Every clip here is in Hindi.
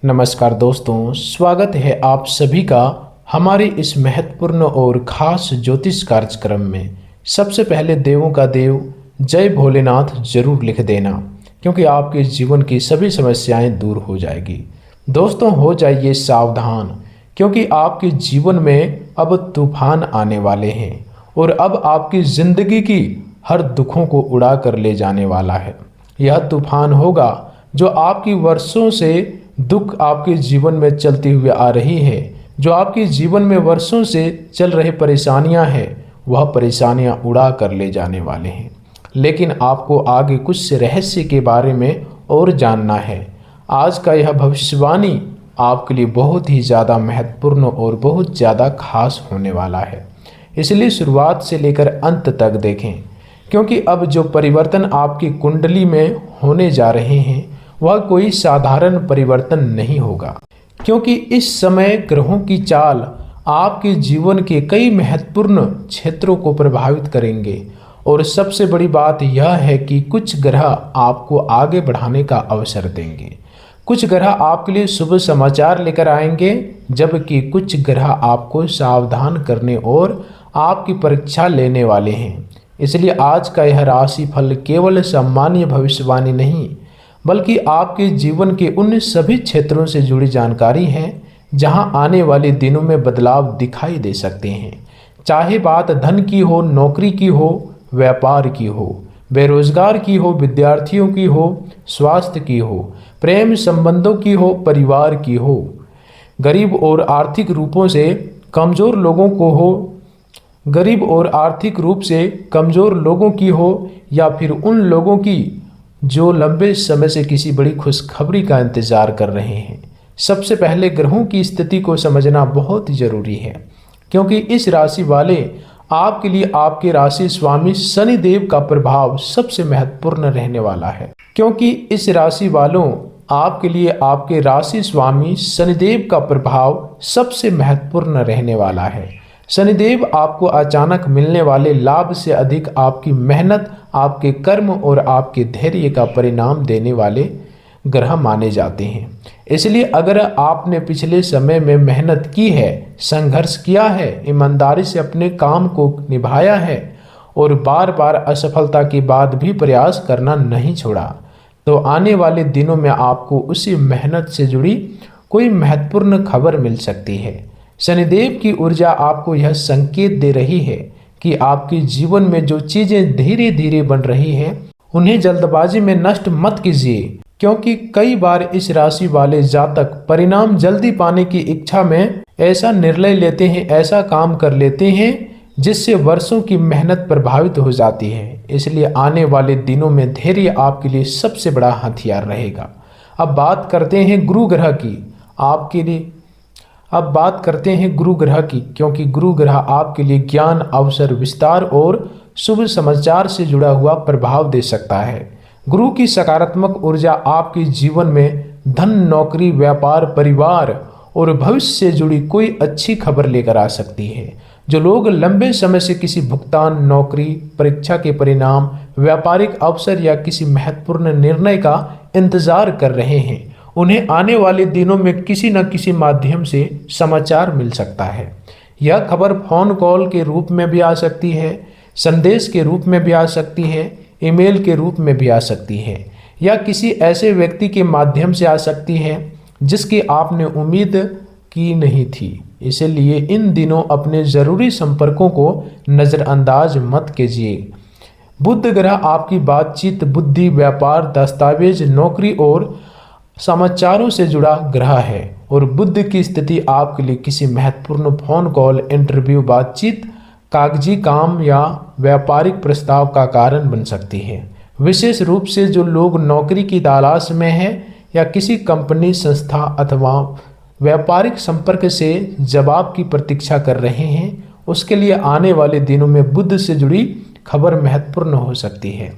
नमस्कार दोस्तों, स्वागत है आप सभी का हमारे इस महत्वपूर्ण और खास ज्योतिष कार्यक्रम में। सबसे पहले देवों का देव जय भोलेनाथ जरूर लिख देना, क्योंकि आपके जीवन की सभी समस्याएं दूर हो जाएगी। दोस्तों, हो जाइए सावधान, क्योंकि आपके जीवन में अब तूफान आने वाले हैं और अब आपकी जिंदगी की हर दुखों को उड़ा कर ले जाने वाला है। यह तूफान होगा जो आपकी वर्षों से दुख आपके जीवन में चलती हुई आ रही है, जो आपके जीवन में वर्षों से चल रही परेशानियां हैं, वह परेशानियां उड़ा कर ले जाने वाले हैं। लेकिन आपको आगे कुछ रहस्य के बारे में और जानना है। आज का यह भविष्यवाणी आपके लिए बहुत ही ज़्यादा महत्वपूर्ण और बहुत ज़्यादा खास होने वाला है, इसलिए शुरुआत से लेकर अंत तक देखें, क्योंकि अब जो परिवर्तन आपकी कुंडली में होने जा रहे हैं वह कोई साधारण परिवर्तन नहीं होगा, क्योंकि इस समय ग्रहों की चाल आपके जीवन के कई महत्वपूर्ण क्षेत्रों को प्रभावित करेंगे। और सबसे बड़ी बात यह है कि कुछ ग्रह आपको आगे बढ़ाने का अवसर देंगे, कुछ ग्रह आपके लिए शुभ समाचार लेकर आएंगे, जबकि कुछ ग्रह आपको सावधान करने और आपकी परीक्षा लेने वाले हैं। इसलिए आज का यह राशि फल केवल सामान्य भविष्यवाणी नहीं, बल्कि आपके जीवन के उन सभी क्षेत्रों से जुड़ी जानकारी है जहां आने वाले दिनों में बदलाव दिखाई दे सकते हैं। चाहे बात धन की हो, नौकरी की हो, व्यापार की हो, बेरोजगार की हो, विद्यार्थियों की हो, स्वास्थ्य की हो, प्रेम संबंधों की हो, परिवार की हो, गरीब और आर्थिक रूपों से कमज़ोर लोगों को हो, गरीब और आर्थिक रूप से कमज़ोर लोगों की हो, या फिर उन लोगों की जो लंबे समय से किसी बड़ी खुशखबरी का इंतजार कर रहे हैं। सबसे पहले ग्रहों की स्थिति को समझना बहुत ज़रूरी है, क्योंकि इस राशि वाले आपके लिए आपके राशि स्वामी शनिदेव का प्रभाव सबसे महत्वपूर्ण रहने वाला है। क्योंकि इस राशि वालों आपके लिए आपके राशि स्वामी शनिदेव का प्रभाव सबसे महत्वपूर्ण रहने वाला है। शनिदेव आपको अचानक मिलने वाले लाभ से अधिक आपकी मेहनत, आपके कर्म और आपके धैर्य का परिणाम देने वाले ग्रह माने जाते हैं। इसलिए अगर आपने पिछले समय में मेहनत की है, संघर्ष किया है, ईमानदारी से अपने काम को निभाया है और बार बार असफलता के बाद भी प्रयास करना नहीं छोड़ा, तो आने वाले दिनों में आपको उसी मेहनत से जुड़ी कोई महत्वपूर्ण खबर मिल सकती है। शनिदेव की ऊर्जा आपको यह संकेत दे रही है कि आपके जीवन में जो चीजें धीरे धीरे बन रही हैं, उन्हें जल्दबाजी में नष्ट मत कीजिए, क्योंकि कई बार इस राशि वाले जातक परिणाम जल्दी पाने की इच्छा में ऐसा निर्णय लेते हैं, ऐसा काम कर लेते हैं जिससे वर्षों की मेहनत प्रभावित हो जाती है। इसलिए आने वाले दिनों में धैर्य आपके लिए सबसे बड़ा हथियार रहेगा। अब बात करते हैं गुरु ग्रह की आपके लिए अब बात करते हैं गुरु ग्रह की, क्योंकि गुरु ग्रह आपके लिए ज्ञान, अवसर, विस्तार और शुभ समाचार से जुड़ा हुआ प्रभाव दे सकता है। गुरु की सकारात्मक ऊर्जा आपके जीवन में धन, नौकरी, व्यापार, परिवार और भविष्य से जुड़ी कोई अच्छी खबर लेकर आ सकती है। जो लोग लंबे समय से किसी भुगतान, नौकरी, परीक्षा के परिणाम, व्यापारिक अवसर या किसी महत्वपूर्ण निर्णय का इंतजार कर रहे हैं, उन्हें आने वाले दिनों में किसी न किसी माध्यम से समाचार मिल सकता है। यह खबर फोन कॉल के रूप में भी आ सकती है, संदेश के रूप में भी आ सकती है, ईमेल के रूप में भी आ सकती है, या किसी ऐसे व्यक्ति के माध्यम से आ सकती है जिसकी आपने उम्मीद की नहीं थी। इसलिए इन दिनों अपने ज़रूरी संपर्कों को नज़रअंदाज मत कीजिए। बुध ग्रह आपकी बातचीत, बुद्धि, व्यापार, दस्तावेज, नौकरी और समाचारों से जुड़ा ग्रह है, और बुध की स्थिति आपके लिए किसी महत्वपूर्ण फोन कॉल, इंटरव्यू, बातचीत, कागजी काम या व्यापारिक प्रस्ताव का कारण बन सकती है। विशेष रूप से जो लोग नौकरी की तलाश में हैं या किसी कंपनी, संस्था अथवा व्यापारिक संपर्क से जवाब की प्रतीक्षा कर रहे हैं, उसके लिए आने वाले दिनों में बुध से जुड़ी खबर महत्वपूर्ण हो सकती है।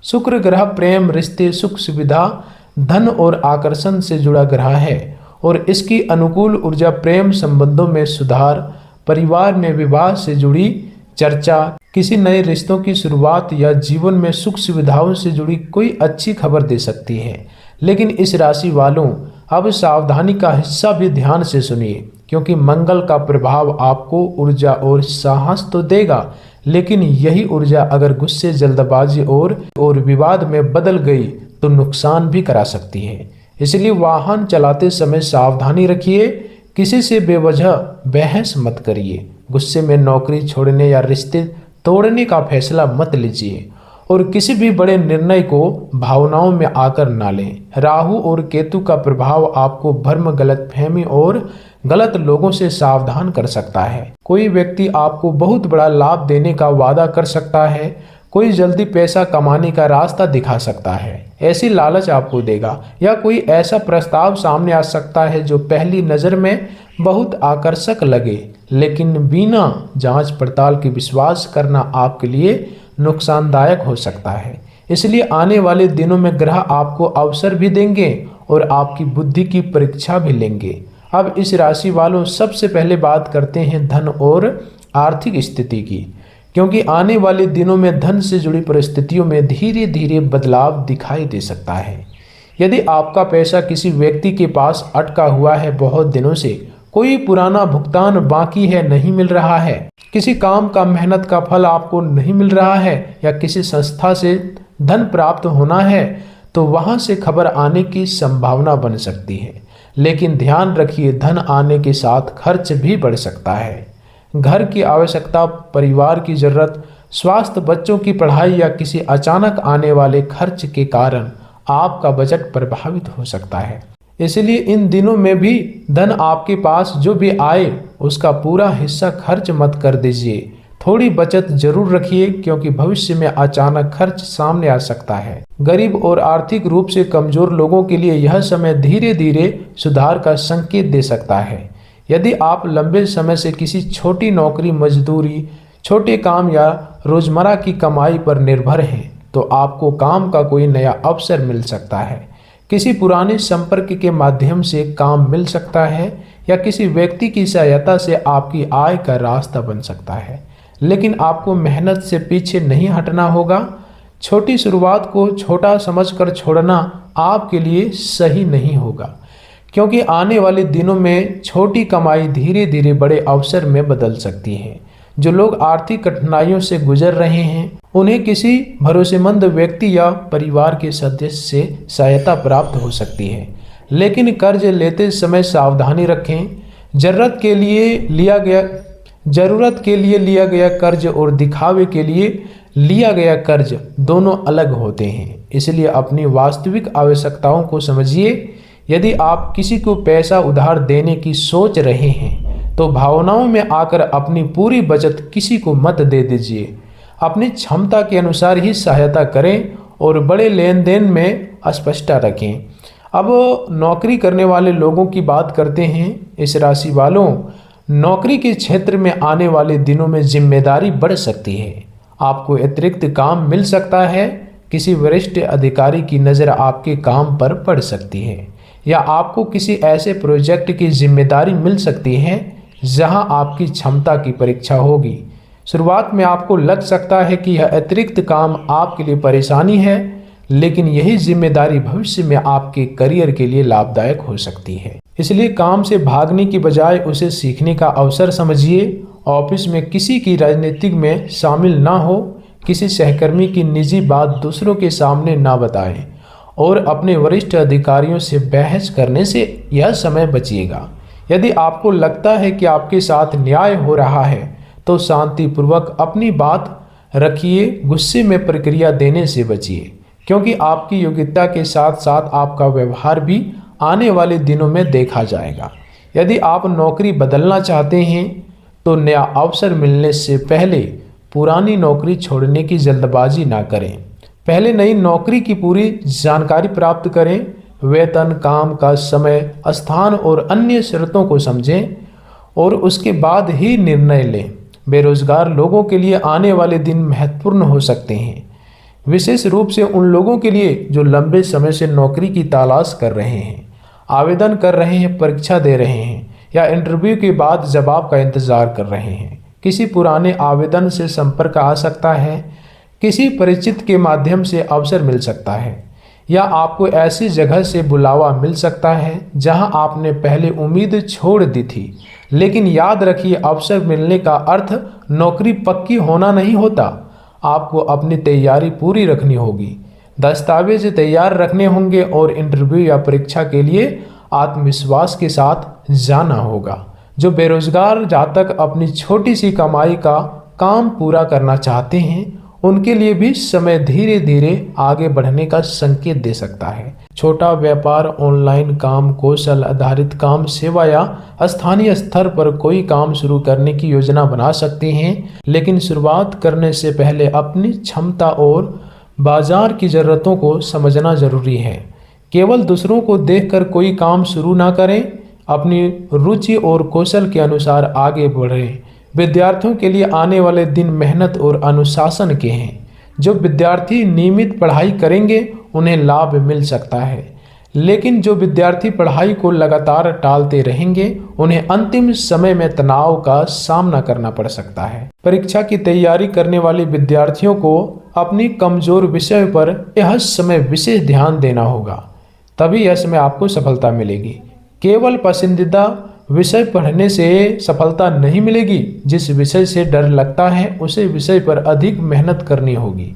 शुक्र ग्रह प्रेम, रिश्ते, सुख सुविधा, धन और आकर्षण से जुड़ा ग्रह है, और इसकी अनुकूल ऊर्जा प्रेम संबंधों में सुधार, परिवार में विवाह से जुड़ी चर्चा, किसी नए रिश्तों की शुरुआत या जीवन में सुख सुविधाओं से जुड़ी कोई अच्छी खबर दे सकती है। लेकिन इस राशि वालों अब सावधानी का हिस्सा भी ध्यान से सुनिए, क्योंकि मंगल का प्रभाव आपको ऊर्जा और साहस तो देगा, लेकिन यही ऊर्जा अगर गुस्से, जल्दबाजी और विवाद में बदल गई तो नुकसान भी करा सकती है। इसलिए वाहन चलाते समय सावधानी रखिए, किसी से बेवजह बहस मत करिए। गुस्से में नौकरी छोड़ने या रिश्ते तोड़ने का फैसला मत लीजिए और किसी भी बड़े निर्णय को भावनाओं में आकर ना लें। राहु और केतु का प्रभाव आपको भ्रम, गलतफहमी और गलत लोगों से सावधान कर सकता है। कोई व्यक्ति आपको बहुत बड़ा लाभ देने का वादा कर सकता है, कोई जल्दी पैसा कमाने का रास्ता दिखा सकता है, ऐसी लालच आपको देगा, या कोई ऐसा प्रस्ताव सामने आ सकता है जो पहली नज़र में बहुत आकर्षक लगे, लेकिन बिना जांच पड़ताल के विश्वास करना आपके लिए नुकसानदायक हो सकता है। इसलिए आने वाले दिनों में ग्रह आपको अवसर भी देंगे और आपकी बुद्धि की परीक्षा भी लेंगे। अब इस राशि वालों सबसे पहले बात करते हैं धन और आर्थिक स्थिति की, क्योंकि आने वाले दिनों में धन से जुड़ी परिस्थितियों में धीरे धीरे बदलाव दिखाई दे सकता है। यदि आपका पैसा किसी व्यक्ति के पास अटका हुआ है बहुत दिनों से, कोई पुराना भुगतान बाकी है, नहीं मिल रहा है, किसी काम का मेहनत का फल आपको नहीं मिल रहा है, या किसी संस्था से धन प्राप्त होना है, तो वहां से खबर आने की संभावना बन सकती है। लेकिन ध्यान रखिए, धन आने के साथ खर्च भी बढ़ सकता है। घर की आवश्यकता, परिवार की जरूरत, स्वास्थ्य, बच्चों की पढ़ाई या किसी अचानक आने वाले खर्च के कारण आपका बजट प्रभावित हो सकता है। इसलिए इन दिनों में भी धन आपके पास जो भी आए उसका पूरा हिस्सा खर्च मत कर दीजिए। थोड़ी बचत जरूर रखिए, क्योंकि भविष्य में अचानक खर्च सामने आ सकता है। गरीब और आर्थिक रूप से कमजोर लोगों के लिए यह समय धीरे धीरे सुधार का संकेत दे सकता है। यदि आप लंबे समय से किसी छोटी नौकरी, मजदूरी, छोटे काम या रोजमर्रा की कमाई पर निर्भर हैं, तो आपको काम का कोई नया अवसर मिल सकता है। किसी पुराने संपर्क के माध्यम से काम मिल सकता है, या किसी व्यक्ति की सहायता से आपकी आय का रास्ता बन सकता है। लेकिन आपको मेहनत से पीछे नहीं हटना होगा। छोटी शुरुआत को छोटा समझकर छोड़ना आपके लिए सही नहीं होगा, क्योंकि आने वाले दिनों में छोटी कमाई धीरे धीरे बड़े अवसर में बदल सकती है। जो लोग आर्थिक कठिनाइयों से गुजर रहे हैं, उन्हें किसी भरोसेमंद व्यक्ति या परिवार के सदस्य से सहायता प्राप्त हो सकती है। लेकिन कर्ज लेते समय सावधानी रखें। जरूरत के लिए लिया गया कर्ज और दिखावे के लिए लिया गया कर्ज दोनों अलग होते हैं। इसलिए अपनी वास्तविक आवश्यकताओं को समझिए। यदि आप किसी को पैसा उधार देने की सोच रहे हैं, तो भावनाओं में आकर अपनी पूरी बचत किसी को मत दे दीजिए। अपनी क्षमता के अनुसार ही सहायता करें और बड़े लेन देन में स्पष्टता रखें। अब नौकरी करने वाले लोगों की बात करते हैं। इस राशि वालों, नौकरी के क्षेत्र में आने वाले दिनों में जिम्मेदारी बढ़ सकती है। आपको अतिरिक्त काम मिल सकता है। किसी वरिष्ठ अधिकारी की नज़र आपके काम पर पड़ सकती है, या आपको किसी ऐसे प्रोजेक्ट की जिम्मेदारी मिल सकती है जहां आपकी क्षमता की परीक्षा होगी। शुरुआत में आपको लग सकता है कि यह अतिरिक्त काम आपके लिए परेशानी है, लेकिन यही जिम्मेदारी भविष्य में आपके करियर के लिए लाभदायक हो सकती है। इसलिए काम से भागने की बजाय उसे सीखने का अवसर समझिए। ऑफिस में किसी की राजनीति में शामिल ना हो, किसी सहकर्मी की निजी बात दूसरों के सामने ना बताएं और अपने वरिष्ठ अधिकारियों से बहस करने से यह समय बचिएगा। यदि आपको लगता है कि आपके साथ न्याय हो रहा है, तो शांतिपूर्वक अपनी बात रखिए। गुस्से में प्रक्रिया देने से बचिए, क्योंकि आपकी योग्यता के साथ साथ आपका व्यवहार भी आने वाले दिनों में देखा जाएगा। यदि आप नौकरी बदलना चाहते हैं, तो नया अवसर मिलने से पहले पुरानी नौकरी छोड़ने की जल्दबाजी ना करें। पहले नई नौकरी की पूरी जानकारी प्राप्त करें। वेतन, काम का समय, स्थान और अन्य शर्तों को समझें और उसके बाद ही निर्णय लें। बेरोजगार लोगों के लिए आने वाले दिन महत्वपूर्ण हो सकते हैं, विशेष रूप से उन लोगों के लिए जो लंबे समय से नौकरी की तलाश कर रहे हैं, आवेदन कर रहे हैं, परीक्षा दे रहे हैं या इंटरव्यू के बाद जवाब का इंतजार कर रहे हैं। किसी पुराने आवेदन से संपर्क आ सकता है, किसी परिचित के माध्यम से अवसर मिल सकता है, या आपको ऐसी जगह से बुलावा मिल सकता है जहां आपने पहले उम्मीद छोड़ दी थी। लेकिन याद रखिए, अवसर मिलने का अर्थ नौकरी पक्की होना नहीं होता। आपको अपनी तैयारी पूरी रखनी होगी, दस्तावेज तैयार रखने होंगे और इंटरव्यू या परीक्षा के लिए आत्मविश्वास के साथ जाना होगा। जो बेरोजगार जातक अपनी छोटी सी कमाई का काम पूरा करना चाहते हैं, उनके लिए भी समय धीरे धीरे आगे बढ़ने का संकेत दे सकता है। छोटा व्यापार, ऑनलाइन काम, कौशल आधारित काम, सेवा या स्थानीय स्तर पर कोई काम शुरू करने की योजना बना सकते हैं। लेकिन शुरुआत करने से पहले अपनी क्षमता और बाजार की ज़रूरतों को समझना जरूरी है। केवल दूसरों को देखकर कोई काम शुरू ना करें, अपनी रुचि और कौशल के अनुसार आगे बढ़ें। विद्यार्थियों के लिए आने वाले दिन मेहनत और अनुशासन के हैं। जो विद्यार्थी नियमित पढ़ाई करेंगे उन्हें लाभ मिल सकता है, लेकिन जो विद्यार्थी पढ़ाई को लगातार टालते रहेंगे उन्हें अंतिम समय में तनाव का सामना करना पड़ सकता है। परीक्षा की तैयारी करने वाले विद्यार्थियों को अपनी कमजोर विषय पर यह समय विशेष ध्यान देना होगा, तभी यह समय आपको सफलता मिलेगी। केवल पसंदीदा विषय पढ़ने से सफलता नहीं मिलेगी। जिस विषय से डर लगता है उसे विषय पर अधिक मेहनत करनी होगी।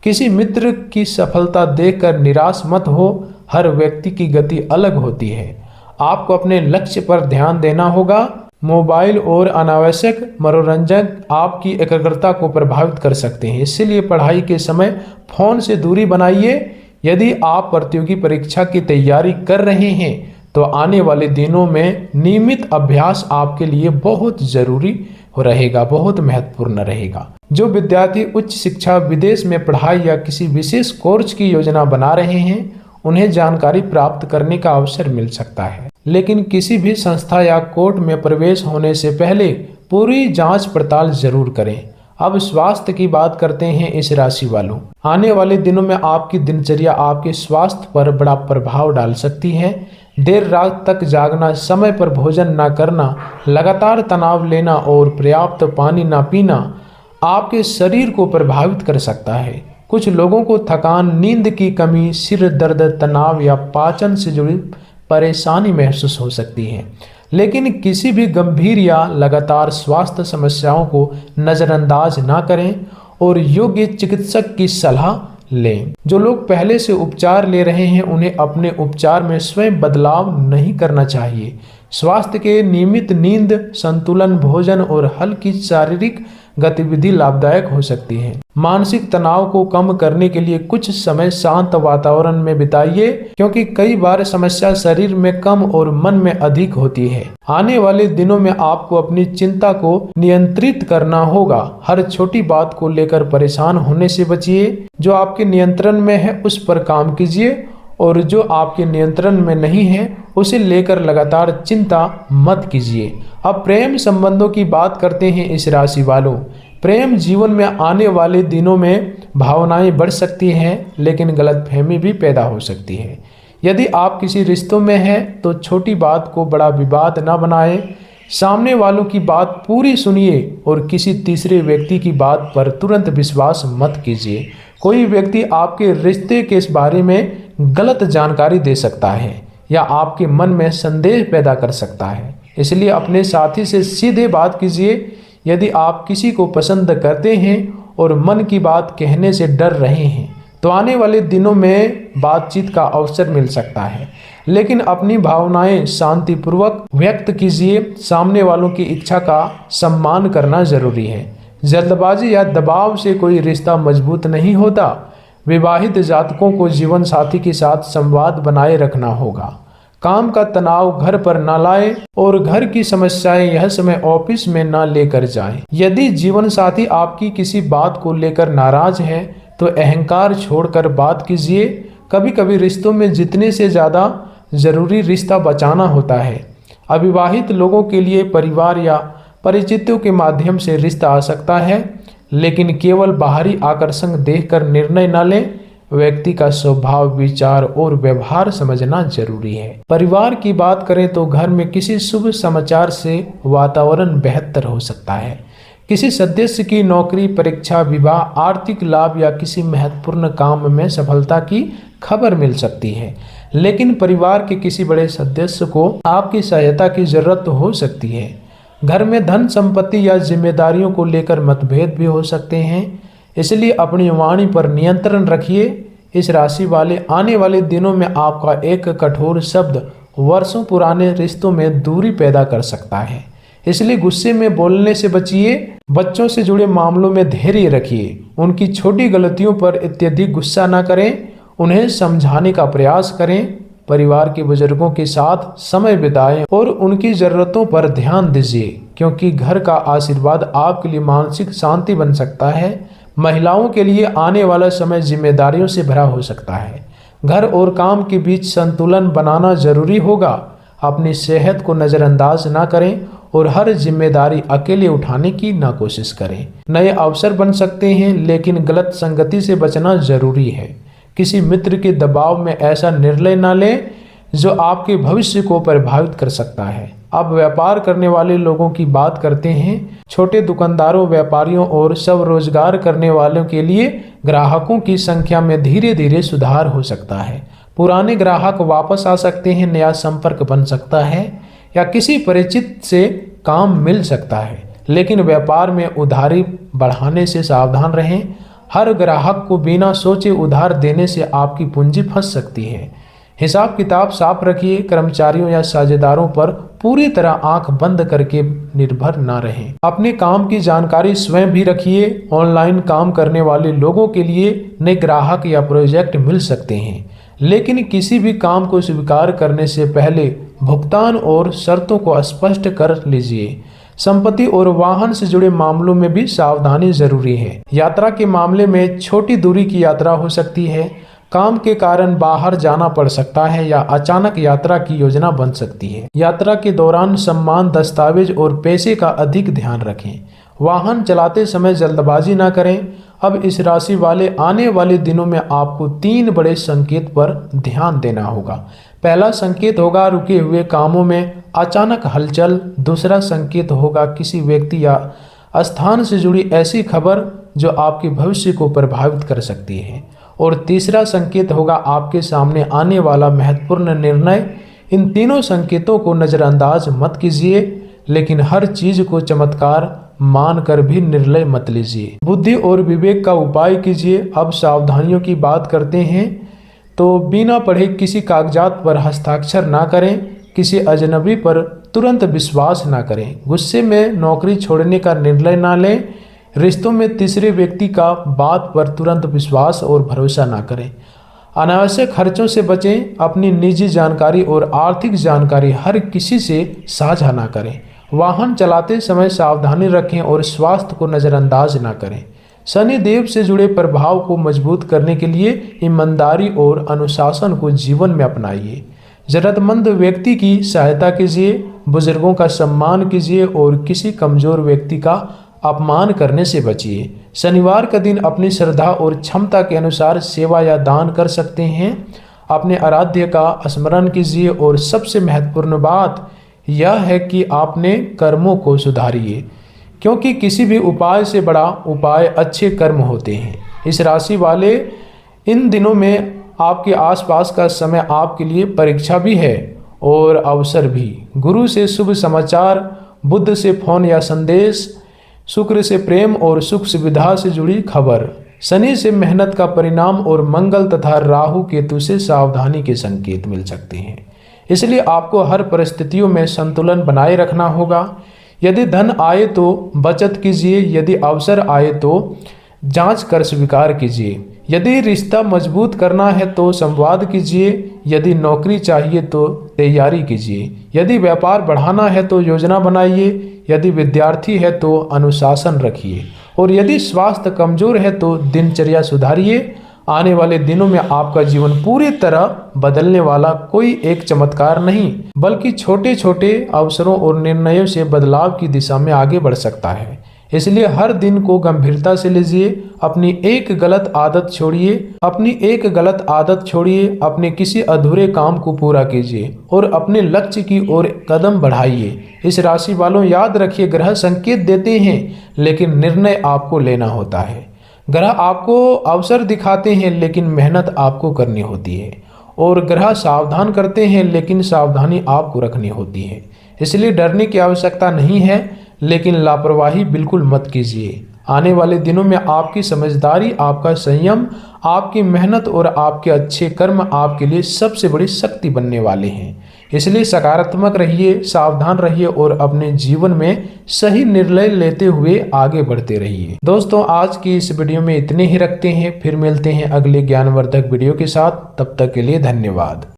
किसी मित्र की सफलता देखकर निराश मत हो। हर व्यक्ति की गति अलग होती है। आपको अपने लक्ष्य पर ध्यान देना होगा। मोबाइल और अनावश्यक मनोरंजन आपकी एकाग्रता को प्रभावित कर सकते हैं, इसलिए पढ़ाई के समय फोन से दूरी बनाइए। यदि आप प्रतियोगी परीक्षा की तैयारी कर रहे हैं तो आने वाले दिनों में नियमित अभ्यास आपके लिए बहुत जरूरी रहेगा, बहुत महत्वपूर्ण रहेगा। जो विद्यार्थी उच्च शिक्षा, विदेश में पढ़ाई या किसी विशेष कोर्स की योजना बना रहे हैं, उन्हें जानकारी प्राप्त करने का अवसर मिल सकता है। लेकिन किसी भी संस्था या कोर्ट में प्रवेश होने से पहले पूरी जांच पड़ताल जरूर करें। अब स्वास्थ्य की बात करते हैं इस राशि वालों। आने वाले दिनों में आपकी दिनचर्या आपके स्वास्थ्य पर बड़ा प्रभाव डाल सकती है। देर रात तक जागना, समय पर भोजन न करना, लगातार तनाव लेना और पर्याप्त पानी न पीना आपके शरीर को प्रभावित कर सकता है। कुछ लोगों को थकान, नींद की कमी, सिर दर्द, तनाव या पाचन से जुड़ी परेशानी महसूस हो सकती है। लेकिन किसी भी गंभीर या लगातार स्वास्थ्य समस्याओं को नज़रअंदाज ना करें और योग्य चिकित्सक की सलाह लें। जो लोग पहले से उपचार ले रहे हैं उन्हें अपने उपचार में स्वयं बदलाव नहीं करना चाहिए। स्वास्थ्य के नियमित नींद, संतुलन भोजन और हल्की शारीरिक गतिविधि लाभदायक हो सकती है। मानसिक तनाव को कम करने के लिए कुछ समय शांत वातावरण में बिताइए, क्योंकि कई बार समस्या शरीर में कम और मन में अधिक होती है। आने वाले दिनों में आपको अपनी चिंता को नियंत्रित करना होगा। हर छोटी बात को लेकर परेशान होने से बचिए। जो आपके नियंत्रण में है उस पर काम कीजिए और जो आपके नियंत्रण में नहीं है उसे लेकर लगातार चिंता मत कीजिए। अब प्रेम संबंधों की बात करते हैं इस राशि वालों। प्रेम जीवन में आने वाले दिनों में भावनाएं बढ़ सकती हैं, लेकिन गलतफहमी भी पैदा हो सकती है। यदि आप किसी रिश्तों में हैं तो छोटी बात को बड़ा विवाद न बनाएं। सामने वालों की बात पूरी सुनिए और किसी तीसरे व्यक्ति की बात पर तुरंत विश्वास मत कीजिए। कोई व्यक्ति आपके रिश्ते के इस बारे में गलत जानकारी दे सकता है या आपके मन में संदेह पैदा कर सकता है, इसलिए अपने साथी से सीधे बात कीजिए। यदि आप किसी को पसंद करते हैं और मन की बात कहने से डर रहे हैं तो आने वाले दिनों में बातचीत का अवसर मिल सकता है, लेकिन अपनी भावनाएं शांतिपूर्वक व्यक्त कीजिए। सामने वालों की इच्छा का सम्मान करना जरूरी है। जल्दबाजी या दबाव से कोई रिश्ता मजबूत नहीं होता। विवाहित जातकों को जीवन साथी के साथ संवाद बनाए रखना होगा। काम का तनाव घर पर न लाएं और घर की समस्याएं यह समय ऑफिस में न लेकर जाएं। यदि जीवन साथी आपकी किसी बात को लेकर नाराज है तो अहंकार छोड़कर बात कीजिए। कभी कभी रिश्तों में जितने से ज़्यादा जरूरी रिश्ता बचाना होता है। अविवाहित लोगों के लिए परिवार या परिचितों के माध्यम से रिश्ता आ सकता है, लेकिन केवल बाहरी आकर्षण देखकर निर्णय न लें। व्यक्ति का स्वभाव, विचार और व्यवहार समझना जरूरी है। परिवार की बात करें तो घर में किसी शुभ समाचार से वातावरण बेहतर हो सकता है। किसी सदस्य की नौकरी, परीक्षा, विवाह, आर्थिक लाभ या किसी महत्वपूर्ण काम में सफलता की खबर मिल सकती है, लेकिन परिवार के किसी बड़े सदस्य को आपकी सहायता की जरूरत हो सकती है। घर में धन संपत्ति या जिम्मेदारियों को लेकर मतभेद भी हो सकते हैं, इसलिए अपनी वाणी पर नियंत्रण रखिए। इस राशि वाले आने वाले दिनों में आपका एक कठोर शब्द वर्षों पुराने रिश्तों में दूरी पैदा कर सकता है, इसलिए गुस्से में बोलने से बचिए। बच्चों से जुड़े मामलों में धैर्य रखिए, उनकी छोटी गलतियों पर अत्यधिक गुस्सा न करें, उन्हें समझाने का प्रयास करें। परिवार के बुजुर्गों के साथ समय बिताएं और उनकी ज़रूरतों पर ध्यान दीजिए, क्योंकि घर का आशीर्वाद आपके लिए मानसिक शांति बन सकता है। महिलाओं के लिए आने वाला समय जिम्मेदारियों से भरा हो सकता है। घर और काम के बीच संतुलन बनाना जरूरी होगा। अपनी सेहत को नज़रअंदाज ना करें और हर जिम्मेदारी अकेले उठाने की ना कोशिश करें। नए अवसर बन सकते हैं, लेकिन गलत संगति से बचना जरूरी है। किसी मित्र के दबाव में ऐसा निर्णय न लें जो आपके भविष्य को प्रभावित कर सकता है। अब व्यापार करने वाले लोगों की बात करते हैं। छोटे दुकानदारों, व्यापारियों और सब रोजगार करने वालों के लिए ग्राहकों की संख्या में धीरे धीरे सुधार हो सकता है। पुराने ग्राहक वापस आ सकते हैं, नया संपर्क बन सकता है या किसी परिचित से काम मिल सकता है, लेकिन व्यापार में उधारी बढ़ाने से सावधान रहें। हर ग्राहक को बिना सोचे उधार देने से आपकी पूंजी फंस सकती है। हिसाब किताब साफ रखिए। कर्मचारियों या साझेदारों पर पूरी तरह आंख बंद करके निर्भर न रहें। अपने काम की जानकारी स्वयं भी रखिए। ऑनलाइन काम करने वाले लोगों के लिए नए ग्राहक या प्रोजेक्ट मिल सकते हैं, लेकिन किसी भी काम को स्वीकार करने से पहले भुगतान और शर्तों को स्पष्ट कर लीजिए। संपत्ति और वाहन से जुड़े मामलों में भी सावधानी जरूरी है। यात्रा के मामले में छोटी दूरी की यात्रा हो सकती है, काम के कारण बाहर जाना पड़ सकता है या अचानक यात्रा की योजना बन सकती है। यात्रा के दौरान सम्मान, दस्तावेज और पैसे का अधिक ध्यान रखें। वाहन चलाते समय जल्दबाजी ना करें। अब इस राशि वाले आने वाले दिनों में आपको 3 बड़े संकेत पर ध्यान देना होगा। पहला संकेत होगा रुके हुए कामों में अचानक हलचल। दूसरा संकेत होगा किसी व्यक्ति या स्थान से जुड़ी ऐसी खबर जो आपके भविष्य को प्रभावित कर सकती है। और तीसरा संकेत होगा आपके सामने आने वाला महत्वपूर्ण निर्णय। इन तीनों संकेतों को नज़रअंदाज मत कीजिए, लेकिन हर चीज को चमत्कार मानकर भी निर्णय मत लीजिए। बुद्धि और विवेक का उपाय कीजिए। अब सावधानियों की बात करते हैं तो बिना पढ़े किसी कागजात पर हस्ताक्षर ना करें। किसी अजनबी पर तुरंत विश्वास ना करें। गुस्से में नौकरी छोड़ने का निर्णय ना लें। रिश्तों में तीसरे व्यक्ति का बात पर तुरंत विश्वास और भरोसा ना करें। अनावश्यक खर्चों से बचें। अपनी निजी जानकारी और आर्थिक जानकारी हर किसी से साझा ना करें। वाहन चलाते समय सावधानी रखें और स्वास्थ्य को नज़रअंदाज ना करें। शनि देव से जुड़े प्रभाव को मजबूत करने के लिए ईमानदारी और अनुशासन को जीवन में अपनाइए। जरूरतमंद व्यक्ति की सहायता कीजिए, बुजुर्गों का सम्मान कीजिए और किसी कमजोर व्यक्ति का अपमान करने से बचिए। शनिवार का दिन अपनी श्रद्धा और क्षमता के अनुसार सेवा या दान कर सकते हैं। अपने आराध्य का स्मरण कीजिए और सबसे महत्वपूर्ण बात यह है कि आपने कर्मों को सुधारिए, क्योंकि किसी भी उपाय से बड़ा उपाय अच्छे कर्म होते हैं। इस राशि वाले इन दिनों में आपके आसपास का समय आपके लिए परीक्षा भी है और अवसर भी। गुरु से शुभ समाचार, बुध से फोन या संदेश, शुक्र से प्रेम और सुख सुविधा से जुड़ी खबर, शनि से मेहनत का परिणाम और मंगल तथा राहु केतु से सावधानी के संकेत मिल सकते हैं। इसलिए आपको हर परिस्थितियों में संतुलन बनाए रखना होगा। यदि धन आए तो बचत कीजिए, यदि अवसर आए तो जांच कर स्वीकार कीजिए। यदि रिश्ता मजबूत करना है तो संवाद कीजिए। यदि नौकरी चाहिए तो तैयारी कीजिए। यदि व्यापार बढ़ाना है तो योजना बनाइए। यदि विद्यार्थी है तो अनुशासन रखिए और यदि स्वास्थ्य कमजोर है तो दिनचर्या सुधारिए। आने वाले दिनों में आपका जीवन पूरी तरह बदलने वाला कोई एक चमत्कार नहीं, बल्कि छोटे छोटे अवसरों और निर्णयों से बदलाव की दिशा में आगे बढ़ सकता है। इसलिए हर दिन को गंभीरता से लीजिए। अपनी एक गलत आदत छोड़िए, अपने किसी अधूरे काम को पूरा कीजिए और अपने लक्ष्य की ओर कदम बढ़ाइए। इस राशि वालों, याद रखिए, ग्रह संकेत देते हैं लेकिन निर्णय आपको लेना होता है। ग्रह आपको अवसर दिखाते हैं लेकिन मेहनत आपको करनी होती है, और ग्रह सावधान करते हैं लेकिन सावधानी आपको रखनी होती है। इसलिए डरने की आवश्यकता नहीं है, लेकिन लापरवाही बिल्कुल मत कीजिए। आने वाले दिनों में आपकी समझदारी, आपका संयम, आपकी मेहनत और आपके अच्छे कर्म आपके लिए सबसे बड़ी शक्ति बनने वाले हैं। इसलिए सकारात्मक रहिए, सावधान रहिए और अपने जीवन में सही निर्णय लेते हुए आगे बढ़ते रहिए। दोस्तों, आज की इस वीडियो में इतने ही रखते हैं, फिर मिलते हैं अगले ज्ञानवर्धक वीडियो के साथ। तब तक के लिए धन्यवाद।